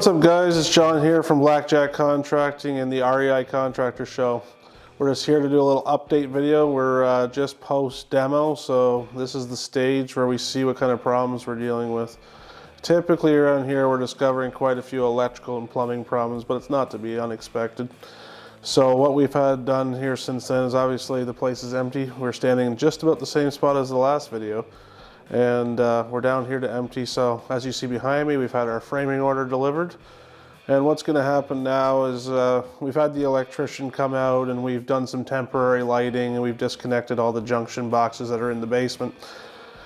What's up guys, it's John here from Blackjack Contracting and the REI Contractor show. We're just here to do a little update video. We're just post demo, so this is the stage where we see what kind of problems we're dealing with. Typically around here we're discovering quite a few electrical and plumbing problems, but it's not to be unexpected. So what we've had done here since then is obviously the place is empty. We're standing in just about the same spot as the last video. And we're down here to empty. So as you see behind me, we've had our framing order delivered, and what's going to happen now is we've had the electrician come out and we've done some temporary lighting and we've disconnected all the junction boxes that are in the basement.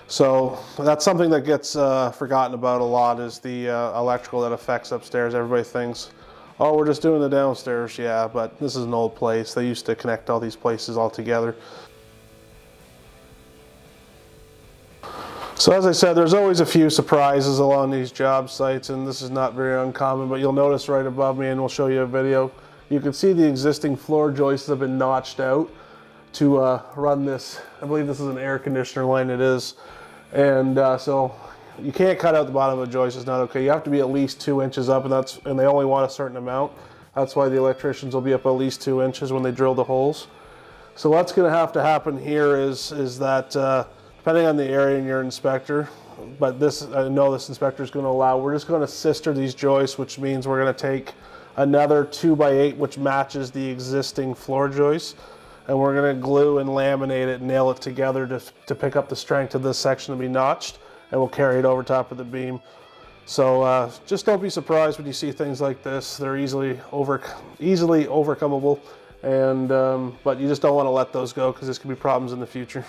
So that's something that gets forgotten about a lot, is the electrical that affects upstairs. Everybody thinks, oh, we're just doing the downstairs. Yeah, but this is an old place. They used to connect all these places all together. So as I said, there's always a few surprises along these job sites, and this is not very uncommon, but you'll notice right above me, and we'll show you a video, you can see the existing floor joists have been notched out to run this. I believe this is an air conditioner line, it is. And so you can't cut out the bottom of the joist, it's not okay. You have to be at least 2 inches up, and they only want a certain amount. That's why the electricians will be up at least 2 inches when they drill the holes. So what's gonna have to happen here is that depending on the area and your inspector, but this, I know this inspector is going to allow, we're just going to sister these joists, which means we're going to take another 2x8, which matches the existing floor joist, and we're going to glue and laminate it and nail it together to pick up the strength of this section to be notched, and we'll carry it over top of the beam. So just don't be surprised when you see things like this. They're easily overcomable, and but you just don't want to let those go, because there's going to be problems in the future.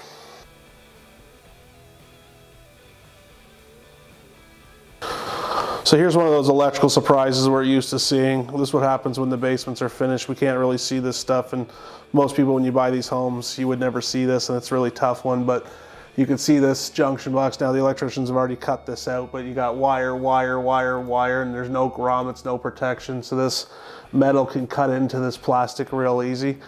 So here's one of those electrical surprises we're used to seeing. This is what happens when the basements are finished. We can't really see this stuff, and most people, when you buy these homes, you would never see this, and it's a really tough one. But you can see this junction box. Now the electricians have already cut this out, but you got wire, and there's no grommets, no protection. So this metal can cut into this plastic real easy,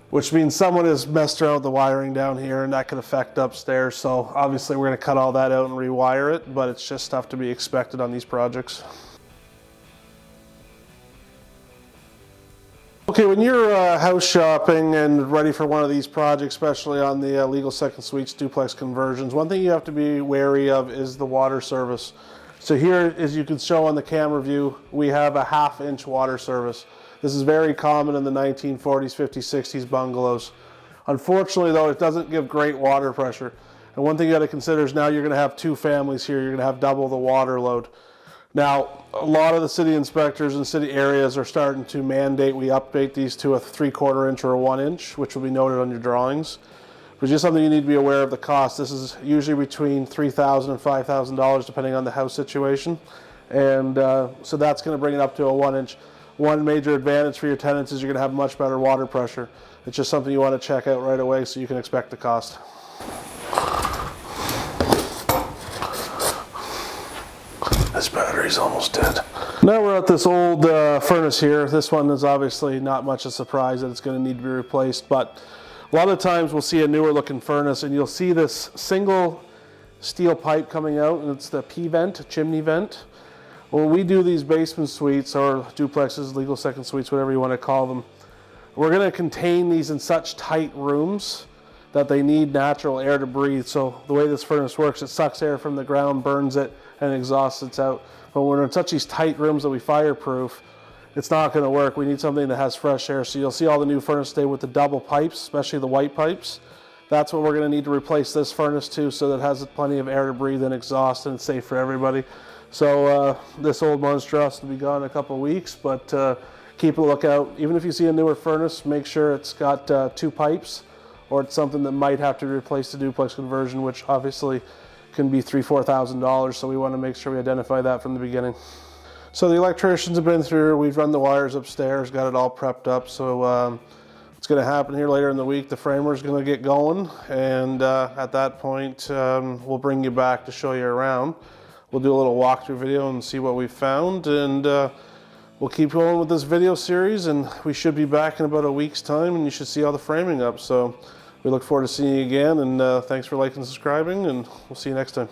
which means someone has messed around with the wiring down here, and that could affect upstairs. So obviously we're going to cut all that out and rewire it, but it's just stuff to be expected on these projects. Okay, when you're house shopping and ready for one of these projects, especially on the legal second suites duplex conversions, one thing you have to be wary of is the water service. So here, as you can show on the camera view, we have a 1/2 inch water service. This is very common in the 1940s, 50s, 60s bungalows. Unfortunately though, it doesn't give great water pressure. And one thing you got to consider is now you're going to have 2 families here. You're going to have double the water load. Now, a lot of the city inspectors in city areas are starting to mandate we update these to a 3/4 inch or a 1 inch, which will be noted on your drawings. But just something you need to be aware of the cost. This is usually between $3,000 and $5,000 depending on the house situation. And so that's going to bring it up to a 1 inch. One major advantage for your tenants is you're going to have much better water pressure. It's just something you want to check out right away so you can expect the cost. This battery's almost dead. Now we're at this old furnace here. This one is obviously not much a surprise that it's going to need to be replaced, but a lot of times we'll see a newer looking furnace and you'll see this single steel pipe coming out, and it's the P vent, chimney vent. When we do these basement suites or duplexes, legal second suites, whatever you want to call them, we're going to contain these in such tight rooms that they need natural air to breathe. So the way this furnace works, it sucks air from the ground, burns it, and exhausts it out. But when we're in such these tight rooms that we fireproof, it's not going to work. We need something that has fresh air. So you'll see all the new furnaces today with the double pipes, especially the white pipes. That's what we're going to need to replace this furnace to, so that it has plenty of air to breathe and exhaust, and it's safe for everybody. So this old monstrosity will be gone in a couple of weeks, but keep a lookout. Even if you see a newer furnace, make sure it's got 2 pipes, or it's something that might have to replace the duplex conversion, which obviously can be $3,000 to $4,000. So we want to make sure we identify that from the beginning. So the electricians have been through, we've run the wires upstairs, got it all prepped up. So what's going to happen here later in the week, the framer's going to get going, and at that point we'll bring you back to show you around. We'll do a little walkthrough video and see what we found, and we'll keep going with this video series, and we should be back in about a week's time, and you should see all the framing up. So we look forward to seeing you again, and thanks for liking and subscribing, and we'll see you next time.